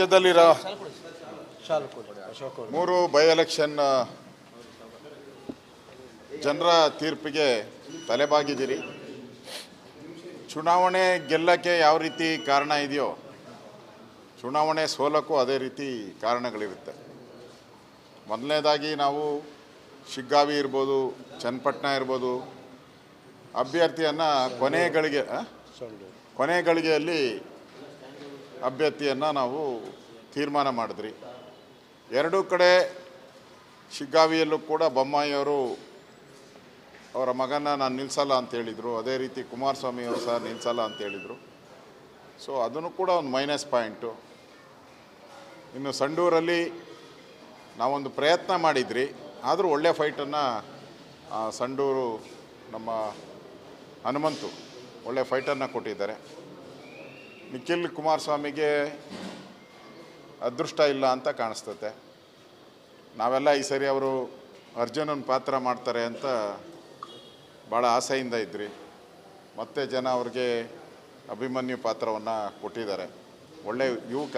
ರಾಜ್ಯದಲ್ಲಿರೋ ಮೂರು by election ಜನರ ತೀರ್ಪಿಗೆ ತಲೆಬಾಗಿದ್ದೀರಿ. ಚುನಾವಣೆ ಗೆಲ್ಲಕ್ಕೆ ಯಾವ ರೀತಿ ಕಾರಣ ಇದೆಯೋ ಚುನಾವಣೆ ಸೋಲಕ್ಕೂ ಅದೇ ರೀತಿ ಕಾರಣಗಳಿರುತ್ತೆ. ಮೊದಲನೇದಾಗಿ ನಾವು ಶಿಗ್ಗಾವಿ ಇರ್ಬೋದು, ಚನ್ನಪಟ್ಟಣ ಇರ್ಬೋದು, ಅಭ್ಯರ್ಥಿಯನ್ನು ಕೊನೆ ಗಳಿಗೆಯಲ್ಲಿ ಅಭ್ಯರ್ಥಿಯನ್ನು ನಾವು ತೀರ್ಮಾನ ಮಾಡಿದ್ರಿ. ಎರಡೂ ಕಡೆ ಶಿಗ್ಗಾವಿಯಲ್ಲೂ ಕೂಡ ಬೊಮ್ಮಾಯಿಯವರು ಅವರ ಮಗನ ನಾನು ನಿಲ್ಲಿಸಲ್ಲ ಅಂತ ಹೇಳಿದರು. ಅದೇ ರೀತಿ ಕುಮಾರಸ್ವಾಮಿಯವರು ಸಹ ನಿಲ್ಲಿಸಲ್ಲ ಅಂತ ಹೇಳಿದರು. ಸೊ ಅದನ್ನು ಕೂಡ ಒಂದು ಮೈನಸ್ ಪಾಯಿಂಟು. ಇನ್ನು ಸಂಡೂರಲ್ಲಿ ನಾವೊಂದು ಪ್ರಯತ್ನ ಮಾಡಿದ್ರಿ, ಆದರೂ ಒಳ್ಳೆಯ ಫೈಟನ್ನು ಸಂಡೂರು ನಮ್ಮ ಹನುಮಂತು ಒಳ್ಳೆಯ ಫೈಟನ್ನು ಕೊಟ್ಟಿದ್ದಾರೆ. ನಿಖಿಲ್ ಕುಮಾರಸ್ವಾಮಿಗೆ ಅದೃಷ್ಟ ಇಲ್ಲ ಅಂತ ಕಾಣಿಸ್ತತೆ. ನಾವೆಲ್ಲ ಈ ಸರಿ ಅವರು ಅರ್ಜುನನ ಪಾತ್ರ ಮಾಡ್ತಾರೆ ಅಂತ ಭಾಳ ಆಸೆಯಿಂದ ಇದ್ರಿ. ಮತ್ತೆ ಜನ ಅವ್ರಿಗೆ ಅಭಿಮನ್ಯು ಪಾತ್ರವನ್ನು ಕೊಟ್ಟಿದ್ದಾರೆ. ಒಳ್ಳೆ ಯುವಕ,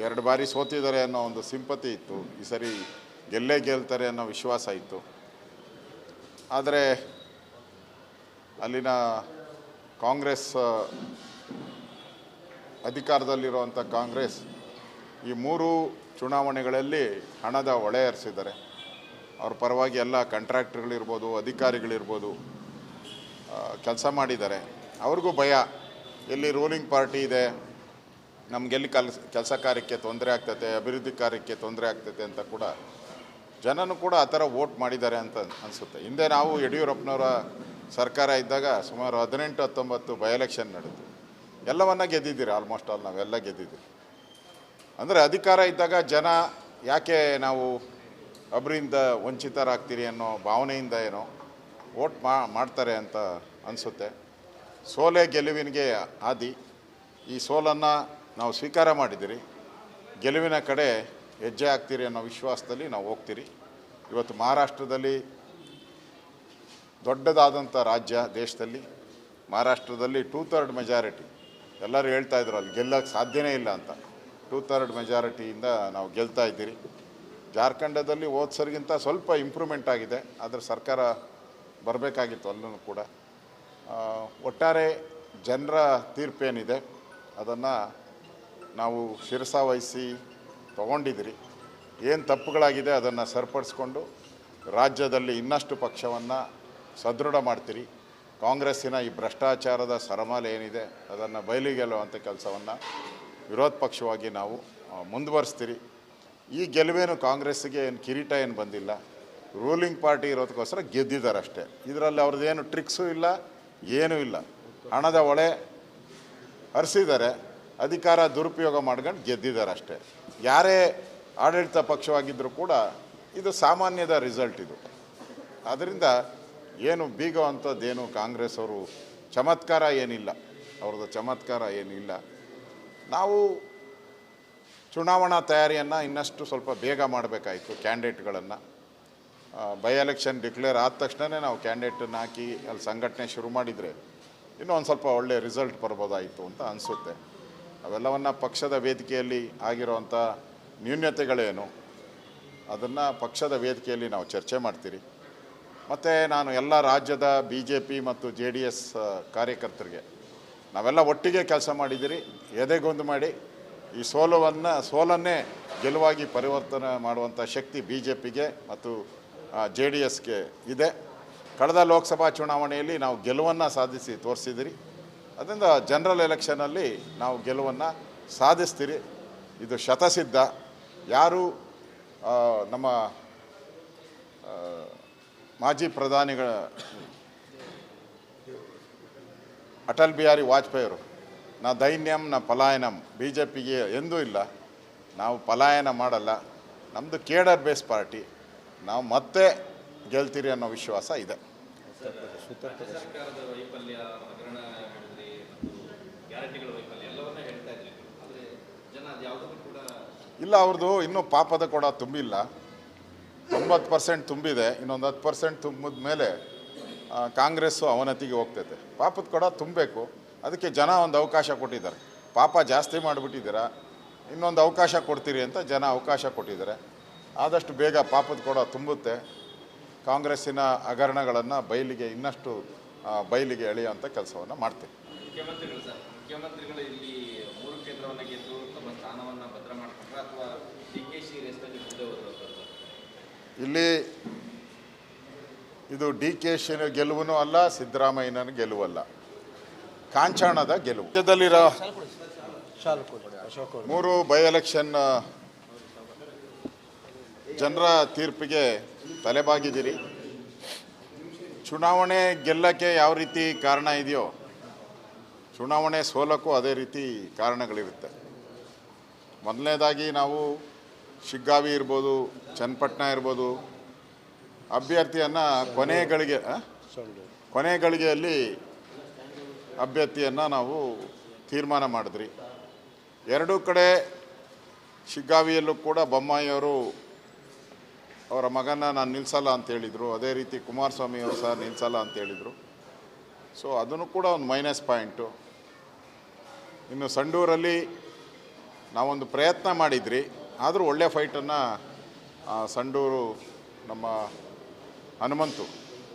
2 ಬಾರಿ ಸೋತಿದ್ದಾರೆ ಅನ್ನೋ ಒಂದು ಸಿಂಪತಿ ಇತ್ತು. ಈ ಸರಿ ಗೆಲ್ತಾರೆ ಅನ್ನೋ ವಿಶ್ವಾಸ ಇತ್ತು. ಆದರೆ ಅಲ್ಲಿನ ಕಾಂಗ್ರೆಸ್ ಅಧಿಕಾರದಲ್ಲಿರುವಂಥ ಕಾಂಗ್ರೆಸ್ ಈ 3 ಚುನಾವಣೆಗಳಲ್ಲಿ ಹಣದ ಹೊಳೆ ಹರಿಸಿದ್ದಾರೆ. ಅವ್ರ ಪರವಾಗಿ ಎಲ್ಲ ಕಾಂಟ್ರಾಕ್ಟ್ರುಗಳಿರ್ಬೋದು, ಅಧಿಕಾರಿಗಳಿರ್ಬೋದು ಕೆಲಸ ಮಾಡಿದ್ದಾರೆ. ಅವ್ರಿಗೂ ಭಯ, ಎಲ್ಲಿ ರೂಲಿಂಗ್ ಪಾರ್ಟಿ ಇದೆ, ನಮಗೆಲ್ಲಿ ಕೆಲಸ ಕಾರ್ಯಕ್ಕೆ ತೊಂದರೆ ಆಗ್ತದೆ, ಅಭಿವೃದ್ಧಿ ಕಾರ್ಯಕ್ಕೆ ತೊಂದರೆ ಆಗ್ತದೆ ಅಂತ ಕೂಡ ಜನನೂ ಕೂಡ ಆ ಥರ ವೋಟ್ ಮಾಡಿದ್ದಾರೆ ಅಂತ ಅನಿಸುತ್ತೆ. ಹಿಂದೆ ನಾವು ಯಡಿಯೂರಪ್ಪನವರ ಸರ್ಕಾರ ಇದ್ದಾಗ ಸುಮಾರು 18-19 ಬೈ ಎಲೆಕ್ಷನ್ ನಡೆದು ಎಲ್ಲವನ್ನ ಗೆದ್ದಿದ್ದೀರಿ. ಆಲ್ಮೋಸ್ಟ್ ಆಲ್ ನಾವೆಲ್ಲ ಗೆದ್ದಿದ್ದೀರಿ. ಅಂದರೆ ಅಧಿಕಾರ ಇದ್ದಾಗ ಜನ ಯಾಕೆ ನಾವು ಒಬ್ಬರಿಂದ ವಂಚಿತರಾಗ್ತೀರಿ ಅನ್ನೋ ಭಾವನೆಯಿಂದ ಏನೋ ವೋಟ್ ಮಾಡ್ತಾರೆ ಅಂತ ಅನಿಸುತ್ತೆ. ಸೋಲೆ ಗೆಲುವಿನಿಗೆ ಆದಿ. ಈ ಸೋಲನ್ನು ನಾವು ಸ್ವೀಕಾರ ಮಾಡಿದ್ದೀರಿ. ಗೆಲುವಿನ ಕಡೆ ಹೆಜ್ಜೆ ಹಾಕ್ತೀರಿ ಅನ್ನೋ ವಿಶ್ವಾಸದಲ್ಲಿ ನಾವು ಹೋಗ್ತೀರಿ. ಇವತ್ತು ಮಹಾರಾಷ್ಟ್ರದಲ್ಲಿ ದೊಡ್ಡದಾದಂಥ ರಾಜ್ಯ ದೇಶದಲ್ಲಿ, ಮಹಾರಾಷ್ಟ್ರದಲ್ಲಿ 2/3 ಮೆಜಾರಿಟಿ. ಎಲ್ಲರೂ ಹೇಳ್ತಾಯಿದ್ರು ಅಲ್ಲಿ ಗೆಲ್ಲಕ್ಕೆ ಸಾಧ್ಯನೇ ಇಲ್ಲ ಅಂತ. 2/3 ಮೆಜಾರಿಟಿಯಿಂದ ನಾವು ಗೆಲ್ತಾ ಇದ್ದೀರಿ. ಜಾರ್ಖಂಡದಲ್ಲಿ ಹೋದ್ಸರಿಗಿಂತ ಸ್ವಲ್ಪ ಇಂಪ್ರೂವ್ಮೆಂಟ್ ಆಗಿದೆ, ಆದರೆ ಸರ್ಕಾರ ಬರಬೇಕಾಗಿತ್ತು ಅಲ್ಲೂ ಕೂಡ. ಒಟ್ಟಾರೆ ಜನರ ತೀರ್ಪೇನಿದೆ ಅದನ್ನು ನಾವು ಶಿರಸಾವಹಿಸಿ ತೊಗೊಂಡಿದ್ದೀರಿ. ಏನು ತಪ್ಪುಗಳಾಗಿದೆ ಅದನ್ನು ಸರಿಪಡಿಸ್ಕೊಂಡು ರಾಜ್ಯದಲ್ಲಿ ಇನ್ನಷ್ಟು ಪಕ್ಷವನ್ನು ಸದೃಢ ಮಾಡ್ತೀರಿ. ಕಾಂಗ್ರೆಸ್ಸಿನ ಈ ಭ್ರಷ್ಟಾಚಾರದ ಸರಮಾಲೆ ಏನಿದೆ ಅದನ್ನು ಬಯಲಿಗೆಲ್ಲುವಂಥ ಕೆಲಸವನ್ನು ವಿರೋಧ ಪಕ್ಷವಾಗಿ ನಾವು ಮುಂದುವರಿಸ್ತೀರಿ. ಈ ಗೆಲುವೇನು ಕಾಂಗ್ರೆಸ್ಸಿಗೆ ಏನು ಕಿರೀಟ ಏನು ಬಂದಿಲ್ಲ, ರೂಲಿಂಗ್ ಪಾರ್ಟಿ ಇರೋದಕ್ಕೋಸ್ಕರ ಗೆದ್ದಿದ್ದಾರೆ ಅಷ್ಟೇ. ಇದರಲ್ಲಿ ಅವ್ರದ್ದೇನು ಟ್ರಿಕ್ಸು ಇಲ್ಲ, ಏನೂ ಇಲ್ಲ. ಹಣದ ಹೊಳೆ ಹರಿಸಿದ್ದಾರೆ, ಅಧಿಕಾರ ದುರುಪಯೋಗ ಮಾಡ್ಕೊಂಡು ಗೆದ್ದಿದ್ದಾರೆ ಅಷ್ಟೇ. ಯಾರೇ ಆಡಳಿತ ಪಕ್ಷವಾಗಿದ್ದರೂ ಕೂಡ ಇದು ಸಾಮಾನ್ಯದ ರಿಸಲ್ಟ್ ಇದು. ಆದ್ದರಿಂದ ಏನು ಬೀಗೋ ಅಂಥದ್ದೇನು ಕಾಂಗ್ರೆಸ್ ಅವರು ಚಮತ್ಕಾರ ಏನಿಲ್ಲ, ಅವ್ರದ್ದು ಚಮತ್ಕಾರ ಏನಿಲ್ಲ. ನಾವು ಚುನಾವಣಾ ತಯಾರಿಯನ್ನು ಇನ್ನಷ್ಟು ಸ್ವಲ್ಪ ಬೇಗ ಮಾಡಬೇಕಾಯಿತು. ಕ್ಯಾಂಡಿಡೇಟ್ಗಳನ್ನು ಬೈ ಎಲೆಕ್ಷನ್ ಡಿಕ್ಲೇರ್ ಆದ ತಕ್ಷಣವೇ ನಾವು ಕ್ಯಾಂಡಿಡೇಟನ್ನು ಹಾಕಿ ಅಲ್ಲಿ ಸಂಘಟನೆ ಶುರು ಮಾಡಿದರೆ ಇನ್ನೂ ಒಂದು ಸ್ವಲ್ಪ ಒಳ್ಳೆಯ ರಿಸಲ್ಟ್ ಬರ್ಬೋದಾಯಿತು ಅಂತ ಅನಿಸುತ್ತೆ. ಅವೆಲ್ಲವನ್ನು ಪಕ್ಷದ ವೇದಿಕೆಯಲ್ಲಿ ಆಗಿರೋವಂಥ ನ್ಯೂನತೆಗಳೇನು ಅದನ್ನು ಪಕ್ಷದ ವೇದಿಕೆಯಲ್ಲಿ ನಾವು ಚರ್ಚೆ ಮಾಡ್ತೀರಿ. ಮತ್ತು ನಾನು ಎಲ್ಲ ರಾಜ್ಯದ BJP ಮತ್ತು JDS ಕಾರ್ಯಕರ್ತರಿಗೆ ನಾವೆಲ್ಲ ಒಟ್ಟಿಗೆ ಕೆಲಸ ಮಾಡಿದ್ದೀರಿ. ಎದೆಗೊಂದು ಮಾಡಿ ಈ ಸೋಲನ್ನೇ ಗೆಲುವಾಗಿ ಪರಿವರ್ತನೆ ಮಾಡುವಂಥ ಶಕ್ತಿ BJPಗೆ ಮತ್ತು JDSಗೆ ಇದೆ. ಕಳೆದ ಲೋಕಸಭಾ ಚುನಾವಣೆಯಲ್ಲಿ ನಾವು ಗೆಲುವನ್ನು ಸಾಧಿಸಿ ತೋರಿಸಿದಿರಿ. ಅದರಿಂದ ಜನರಲ್ ಎಲೆಕ್ಷನಲ್ಲಿ ನಾವು ಗೆಲುವನ್ನು ಸಾಧಿಸ್ತೀರಿ. ಇದು ಶತಸಿದ್ಧ. ಯಾರು ನಮ್ಮ ಮಾಜಿ ಪ್ರಧಾನಿಗಳ ಅಟಲ್ ಬಿಹಾರಿ ವಾಜಪೇಯಿಯವರು ನಾ ದೈನ್ಯಂ ನ ಪಲಾಯನಂ, BJPಗೆ ಎಂದೂ ಇಲ್ಲ. ನಾವು ಪಲಾಯನ ಮಾಡಲ್ಲ, ನಮ್ಮದು ಕೇಡರ್ ಬೇಸ್ ಪಾರ್ಟಿ. ನಾವು ಮತ್ತೆ ಗೆಲ್ತೀರಿ ಅನ್ನೋ ವಿಶ್ವಾಸ ಇದೆ. ಇಲ್ಲ, ಅವ್ರದ್ದು ಇನ್ನೂ ಪಾಪದ ಕೊಡ ತುಂಬಿಲ್ಲ. 90% ತುಂಬಿದೆ. ಇನ್ನೊಂದು 10% ತುಂಬಿದ ಮೇಲೆ ಕಾಂಗ್ರೆಸ್ಸು ಅವನತಿಗೆ ಹೋಗ್ತೈತೆ. ಪಾಪದ ಕೊಡ ತುಂಬಬೇಕು. ಅದಕ್ಕೆ ಜನ ಒಂದು ಅವಕಾಶ ಕೊಟ್ಟಿದ್ದಾರೆ. ಪಾಪ ಜಾಸ್ತಿ ಮಾಡಿಬಿಟ್ಟಿದ್ದೀರಾ, ಇನ್ನೊಂದು ಅವಕಾಶ ಕೊಡ್ತೀರಿ ಅಂತ ಜನ ಅವಕಾಶ ಕೊಟ್ಟಿದ್ದಾರೆ. ಆದಷ್ಟು ಬೇಗ ಪಾಪದ ಕೊಡ ತುಂಬುತ್ತೆ. ಕಾಂಗ್ರೆಸ್ಸಿನ ಹಗರಣಗಳನ್ನು ಇನ್ನಷ್ಟು ಬಯಲಿಗೆ ಎಳೆಯುವಂಥ ಕೆಲಸವನ್ನು ಮಾಡ್ತೀವಿ. ಮುಖ್ಯಮಂತ್ರಿಗಳು ಇಲ್ಲಿ 3 ಕ್ಷೇತ್ರವನ್ನು ಗೆದ್ದು ತಮ್ಮ ಸ್ಥಾನವನ್ನು ಭದ್ರ ಮಾಡಿಕೊಂಡ್ರೆ ಅಥವಾ DKC ರೇಸ್ನಲ್ಲಿ ಮುಂದೆ ಹೋದ್ರು? ಇಲ್ಲಿ ಇದು DKC ಗೆಲುವು ಅಲ್ಲ, ಸಿದ್ದರಾಮಯ್ಯನ ಗೆಲುವಲ್ಲ, ಕಾಂಚಾಣದ ಗೆಲುವು. ರಾಜ್ಯದಲ್ಲಿರೋ 3 ಬೈ ಎಲೆಕ್ಷನ್ ಜನರ ತೀರ್ಪಿಗೆ ತಲೆಬಾಗಿದ್ದೀರಿ. ಚುನಾವಣೆ ಗೆಲ್ಲಕ್ಕೆ ಯಾವ ರೀತಿ ಕಾರಣ ಇದೆಯೋ ಚುನಾವಣೆ ಸೋಲಕ್ಕೂ ಅದೇ ರೀತಿ ಕಾರಣಗಳಿರುತ್ತೆ. ಮೊದಲನೇದಾಗಿ ನಾವು ಶಿಗ್ಗಾವಿ ಇರ್ಬೋದು, ಚನ್ನಪಟ್ಟಣ ಇರ್ಬೋದು, ಅಭ್ಯರ್ಥಿಯನ್ನು ಕೊನೆ ಗಳಿಗೆಯಲ್ಲಿ ಅಭ್ಯರ್ಥಿಯನ್ನು ನಾವು ತೀರ್ಮಾನ ಮಾಡಿದ್ರಿ. ಎರಡೂ ಕಡೆ ಶಿಗ್ಗಾವಿಯಲ್ಲೂ ಕೂಡ ಬೊಮ್ಮಾಯಿಯವರು ಅವರ ಮಗನ ನಾನು ನಿಲ್ಲಿಸಲ್ಲ ಅಂತ ಹೇಳಿದರು. ಅದೇ ರೀತಿ ಕುಮಾರಸ್ವಾಮಿಯವರು ಸಹ ನಿಲ್ಲಿಸಲ್ಲ ಅಂತ ಹೇಳಿದರು. ಸೊ ಅದನ್ನು ಕೂಡ ಒಂದು ಮೈನಸ್ ಪಾಯಿಂಟು. ಇನ್ನು ಸಂಡೂರಲ್ಲಿ ನಾವೊಂದು ಪ್ರಯತ್ನ ಮಾಡಿದ್ರಿ, ಆದರೂ ಒಳ್ಳೆಯ ಫೈಟನ್ನು ಸಂಡೂರು ನಮ್ಮ ಹನುಮಂತು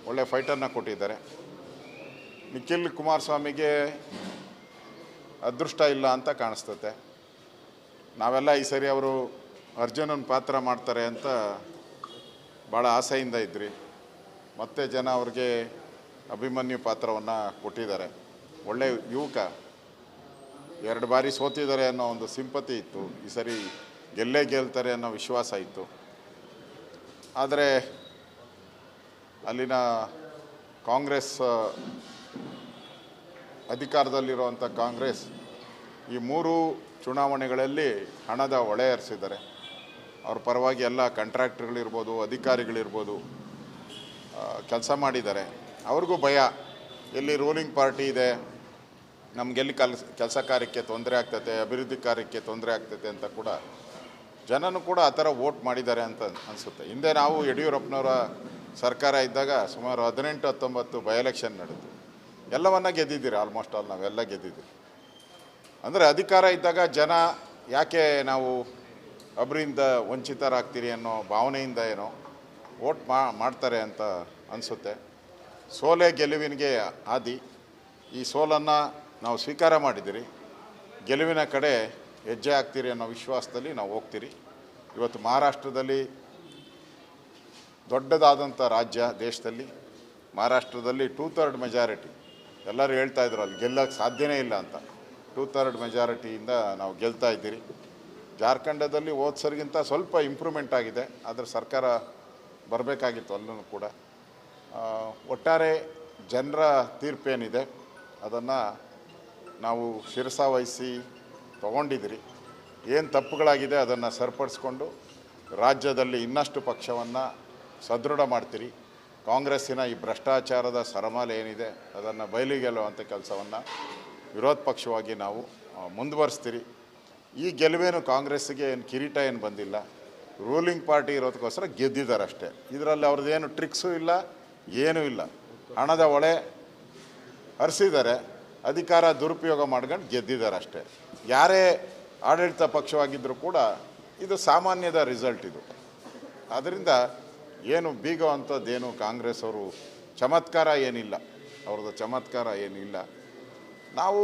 ಒಳ್ಳೆಯ ಫೈಟನ್ನು ಕೊಟ್ಟಿದ್ದಾರೆ. ನಿಖಿಲ್ ಕುಮಾರಸ್ವಾಮಿಗೆ ಅದೃಷ್ಟ ಇಲ್ಲ ಅಂತ ಕಾಣಿಸ್ತತೆ. ನಾವೆಲ್ಲ ಈ ಸರಿ ಅವರು ಅರ್ಜುನನ ಪಾತ್ರ ಮಾಡ್ತಾರೆ ಅಂತ ಭಾಳ ಆಸೆಯಿಂದ ಇದ್ರಿ. ಮತ್ತೆ ಜನ ಅವ್ರಿಗೆ ಅಭಿಮನ್ಯು ಪಾತ್ರವನ್ನು ಕೊಟ್ಟಿದ್ದಾರೆ. ಒಳ್ಳೆಯ ಯುವಕ, 2 ಬಾರಿ ಸೋತಿದ್ದಾರೆ ಅನ್ನೋ ಒಂದು ಸಿಂಪತಿ ಇತ್ತು. ಈ ಸರಿ ಗೆಲ್ತಾರೆ ಅನ್ನೋ ವಿಶ್ವಾಸ ಇತ್ತು. ಆದರೆ ಅಲ್ಲಿನ ಕಾಂಗ್ರೆಸ್ ಅಧಿಕಾರದಲ್ಲಿರುವಂಥ ಕಾಂಗ್ರೆಸ್ ಈ 3 ಚುನಾವಣೆಗಳಲ್ಲಿ ಹಣದ ಹೊಳೆ ಹರಿಸಿದ್ದಾರೆ. ಅವ್ರ ಪರವಾಗಿ ಎಲ್ಲ ಕಾಂಟ್ರಾಕ್ಟರ್ಗಳಿರ್ಬೋದು, ಅಧಿಕಾರಿಗಳಿರ್ಬೋದು ಕೆಲಸ ಮಾಡಿದ್ದಾರೆ. ಅವ್ರಿಗೂ ಭಯ, ಎಲ್ಲಿ ರೂಲಿಂಗ್ ಪಾರ್ಟಿ ಇದೆ, ನಮಗೆಲ್ಲಿ ಕೆಲಸ ಕಾರ್ಯಕ್ಕೆ ತೊಂದರೆ ಆಗ್ತದೆ, ಅಭಿವೃದ್ಧಿ ಕಾರ್ಯಕ್ಕೆ ತೊಂದರೆ ಆಗ್ತದೆ ಅಂತ ಕೂಡ ಜನನೂ ಕೂಡ ಆ ಥರ ವೋಟ್ ಮಾಡಿದ್ದಾರೆ ಅಂತ ಅನಿಸುತ್ತೆ. ಹಿಂದೆ ನಾವು ಯಡಿಯೂರಪ್ಪನವರ ಸರ್ಕಾರ ಇದ್ದಾಗ ಸುಮಾರು 18-19 ಬೈ ಎಲೆಕ್ಷನ್ ನಡೆದು ಎಲ್ಲವನ್ನ ಗೆದ್ದಿದ್ದೀರಿ. ಆಲ್ಮೋಸ್ಟ್ ಆಲ್ ನಾವೆಲ್ಲ ಗೆದ್ದಿದ್ದೀರಿ. ಅಂದರೆ ಅಧಿಕಾರ ಇದ್ದಾಗ ಜನ ಯಾಕೆ ನಾವು ಒಬ್ಬರಿಂದ ವಂಚಿತರಾಗ್ತೀರಿ ಅನ್ನೋ ಭಾವನೆಯಿಂದ ಏನೋ ವೋಟ್ ಮಾಡ್ತಾರೆ ಅಂತ ಅನಿಸುತ್ತೆ. ಸೋಲೆ ಗೆಲುವಿನಿಗೆ ಆದಿ. ಈ ಸೋಲನ್ನು ನಾವು ಸ್ವೀಕಾರ ಮಾಡಿದ್ದೀರಿ. ಗೆಲುವಿನ ಕಡೆ ಹೆಜ್ಜೆ ಹಾಕ್ತೀರಿ ಅನ್ನೋ ವಿಶ್ವಾಸದಲ್ಲಿ ನಾವು ಹೋಗ್ತೀರಿ. ಇವತ್ತು ಮಹಾರಾಷ್ಟ್ರದಲ್ಲಿ ದೊಡ್ಡದಾದಂಥ ರಾಜ್ಯ ದೇಶದಲ್ಲಿ, ಮಹಾರಾಷ್ಟ್ರದಲ್ಲಿ 2/3 ಮೆಜಾರಿಟಿ. ಎಲ್ಲರೂ ಹೇಳ್ತಾಯಿದ್ರು ಅಲ್ಲಿ ಗೆಲ್ಲಕ್ಕೆ ಸಾಧ್ಯನೇ ಇಲ್ಲ ಅಂತ. 2/3 ಮೆಜಾರಿಟಿಯಿಂದ ನಾವು ಗೆಲ್ತಾ ಇದ್ದೀರಿ. ಜಾರ್ಖಂಡದಲ್ಲಿ ಹೋದ್ಸರಿಗಿಂತ ಸ್ವಲ್ಪ ಇಂಪ್ರೂವ್ಮೆಂಟ್ ಆಗಿದೆ, ಆದರೆ ಸರ್ಕಾರ ಬರಬೇಕಾಗಿತ್ತು ಅಲ್ಲೂ ಕೂಡ. ಒಟ್ಟಾರೆ ಜನರ ತೀರ್ಪೇನಿದೆ ಅದನ್ನು ನಾವು ಶಿರಸಾವಹಿಸಿ ತೊಗೊಂಡಿದ್ದೀರಿ. ಏನು ತಪ್ಪುಗಳಾಗಿದೆ ಅದನ್ನು ಸರಿಪಡಿಸ್ಕೊಂಡು ರಾಜ್ಯದಲ್ಲಿ ಇನ್ನಷ್ಟು ಪಕ್ಷವನ್ನು ಸದೃಢ ಮಾಡ್ತೀರಿ. ಕಾಂಗ್ರೆಸ್ಸಿನ ಈ ಭ್ರಷ್ಟಾಚಾರದ ಸರಮಾಲೆ ಏನಿದೆ ಅದನ್ನು ಬಯಲಿಗೆಲ್ಲುವಂಥ ಕೆಲಸವನ್ನು ವಿರೋಧ ಪಕ್ಷವಾಗಿ ನಾವು ಮುಂದುವರಿಸ್ತೀರಿ. ಈ ಗೆಲುವೇನು ಕಾಂಗ್ರೆಸ್ಸಿಗೆ ಏನು ಕಿರೀಟ ಏನು ಬಂದಿಲ್ಲ, ರೂಲಿಂಗ್ ಪಾರ್ಟಿ ಇರೋದಕ್ಕೋಸ್ಕರ ಗೆದ್ದಿದ್ದಾರೆ ಅಷ್ಟೇ. ಇದರಲ್ಲಿ ಅವ್ರದ್ದೇನು ಟ್ರಿಕ್ಸು ಇಲ್ಲ, ಏನೂ ಇಲ್ಲ. ಹಣದ ಹೊಳೆ ಹರಿಸಿದ್ದಾರೆ, ಅಧಿಕಾರ ದುರುಪಯೋಗ ಮಾಡ್ಕೊಂಡು ಗೆದ್ದಿದ್ದಾರೆ ಅಷ್ಟೇ. ಯಾರೇ ಆಡಳಿತ ಪಕ್ಷವಾಗಿದ್ದರೂ ಕೂಡ ಇದು ಸಾಮಾನ್ಯದ ರಿಸಲ್ಟ್ ಇದು. ಆದ್ದರಿಂದ ಏನು ಬೀಗೋ ಅಂಥದ್ದೇನು ಕಾಂಗ್ರೆಸ್ ಅವರು ಚಮತ್ಕಾರ ಏನಿಲ್ಲ, ಅವ್ರದ್ದು ಚಮತ್ಕಾರ ಏನಿಲ್ಲ. ನಾವು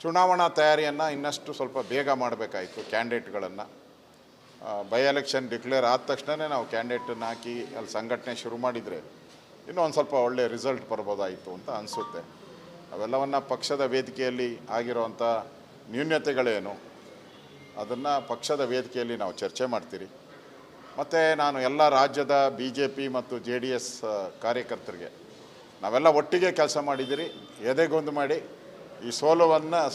ಚುನಾವಣಾ ತಯಾರಿಯನ್ನು ಇನ್ನಷ್ಟು ಸ್ವಲ್ಪ ಬೇಗ ಮಾಡಬೇಕಾಯಿತು. ಕ್ಯಾಂಡಿಡೇಟ್ಗಳನ್ನು ಬೈ ಎಲೆಕ್ಷನ್ ಡಿಕ್ಲೇರ್ ಆದ ತಕ್ಷಣವೇ ನಾವು ಕ್ಯಾಂಡಿಡೇಟನ್ನು ಹಾಕಿ ಅಲ್ಲಿ ಸಂಘಟನೆ ಶುರು ಮಾಡಿದರೆ ಇನ್ನೂ ಒಂದು ಸ್ವಲ್ಪ ಒಳ್ಳೆಯ ರಿಸಲ್ಟ್ ಬರ್ಬೋದಾಯಿತು ಅಂತ ಅನಿಸುತ್ತೆ. ಅವೆಲ್ಲವನ್ನು ಪಕ್ಷದ ವೇದಿಕೆಯಲ್ಲಿ ಆಗಿರೋವಂಥ ನ್ಯೂನತೆಗಳೇನು ಅದನ್ನು ಪಕ್ಷದ ವೇದಿಕೆಯಲ್ಲಿ ನಾವು ಚರ್ಚೆ ಮಾಡ್ತೀರಿ. ಮತ್ತು ನಾನು ಎಲ್ಲ ರಾಜ್ಯದ BJP ಮತ್ತು JDS ಕಾರ್ಯಕರ್ತರಿಗೆ ನಾವೆಲ್ಲ ಒಟ್ಟಿಗೆ ಕೆಲಸ ಮಾಡಿದ್ದೀರಿ. ಎದೆಗೊಂದು ಮಾಡಿ ಈ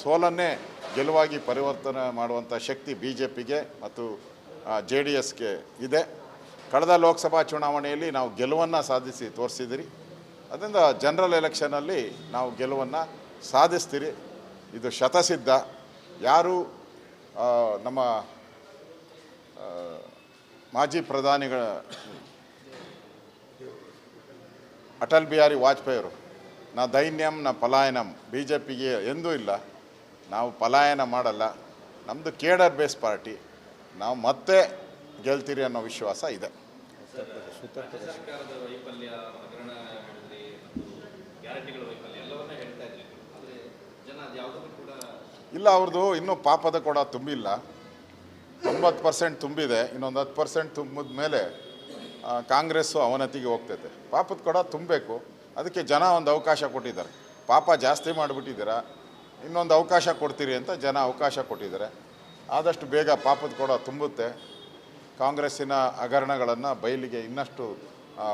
ಸೋಲನ್ನೇ ಗೆಲುವಾಗಿ ಪರಿವರ್ತನೆ ಮಾಡುವಂಥ ಶಕ್ತಿ BJPಗೆ ಮತ್ತು JDSಗೆ ಇದೆ. ಕಳೆದ ಲೋಕಸಭಾ ಚುನಾವಣೆಯಲ್ಲಿ ನಾವು ಗೆಲುವನ್ನು ಸಾಧಿಸಿ ತೋರಿಸಿದಿರಿ. ಅದರಿಂದ ಜನರಲ್ ಎಲೆಕ್ಷನಲ್ಲಿ ನಾವು ಗೆಲುವನ್ನು ಸಾಧಿಸ್ತೀರಿ. ಇದು ಶತಸಿದ್ಧ. ಯಾರು ನಮ್ಮ ಮಾಜಿ ಪ್ರಧಾನಿಗಳ ಅಟಲ್ ಬಿಹಾರಿ ವಾಜಪೇಯಿಯವರು ನಾ ದೈನ್ಯಂ ನ ಪಲಾಯನಂ BJPಗೆ ಎಂದೂ ಇಲ್ಲ. ನಾವು ಪಲಾಯನ ಮಾಡಲ್ಲ. ನಮ್ಮದು ಕೇಡರ್ ಬೇಸ್ ಪಾರ್ಟಿ, ನಾವು ಮತ್ತೆ ಗೆಲ್ತೀರಿ ಅನ್ನೋ ವಿಶ್ವಾಸ ಇದೆ. ರಾಜ್ಯ ಸರ್ಕಾರದ ವೈಫಲ್ಯ, ಹಗರಣ ಹೇಳಿದ್ರಿ ಮತ್ತು ಗ್ಯಾರಂಟಿಗಳ ವೈಫಲ್ಯ ಎಲ್ಲವನ್ನ ಹೇಳ್ತಾ ಇದ್ರಿ. ಆದರೆ ಜನ ಅದು ಯಾವುದನ್ನು ಕೂಡ ಇಲ್ಲ, ಅವ್ರದ್ದು ಇನ್ನೂ ಪಾಪದ ಕೊಡ ತುಂಬಿಲ್ಲ. 90% ತುಂಬಿದೆ, ಇನ್ನೊಂದು 10% ತುಂಬಿದ ಮೇಲೆ ಕಾಂಗ್ರೆಸ್ಸು ಅವನತಿಗೆ ಹೋಗ್ತೈತೆ. ಪಾಪದ ಕೊಡ ತುಂಬಬೇಕು, ಅದಕ್ಕೆ ಜನ ಒಂದು ಅವಕಾಶ ಕೊಟ್ಟಿದ್ದಾರೆ. ಪಾಪ ಜಾಸ್ತಿ ಮಾಡಿಬಿಟ್ಟಿದ್ದೀರಾ, ಇನ್ನೊಂದು ಅವಕಾಶ ಕೊಡ್ತೀರಿ ಅಂತ ಜನ ಅವಕಾಶ ಕೊಟ್ಟಿದ್ದಾರೆ. ಆದಷ್ಟು ಬೇಗ ಪಾಪದ ಕೊಡ ತುಂಬುತ್ತೆ. ಕಾಂಗ್ರೆಸ್ಸಿನ ಹಗರಣಗಳನ್ನು ಇನ್ನಷ್ಟು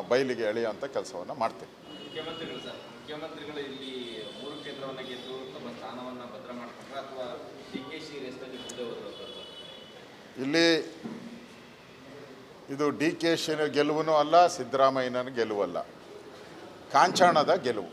ಬಯಲಿಗೆ ಎಳೆಯುವಂಥ ಕೆಲಸವನ್ನು ಮಾಡ್ತೀವಿ. ಮುಖ್ಯಮಂತ್ರಿಗಳು ಇಲ್ಲಿ 3 ಕ್ಷೇತ್ರವನ್ನು ಗೆದ್ದು ತಮ್ಮ ಸ್ಥಾನವನ್ನು ಭದ್ರ ಮಾಡ್ಕೊಂಡ್ರೆ ಅಥವಾ DKC ರೇಸ್ನಲ್ಲಿ ಮುಂದೆ ಹೋದ್ರು? ಇಲ್ಲಿ ಇದು DKಶಿನ ಗೆಲುವು ಅಲ್ಲ, ಸಿದ್ದರಾಮಯ್ಯನ ಗೆಲುವಲ್ಲ, ಕಾಂಚಾಣದ ಗೆಲುವು.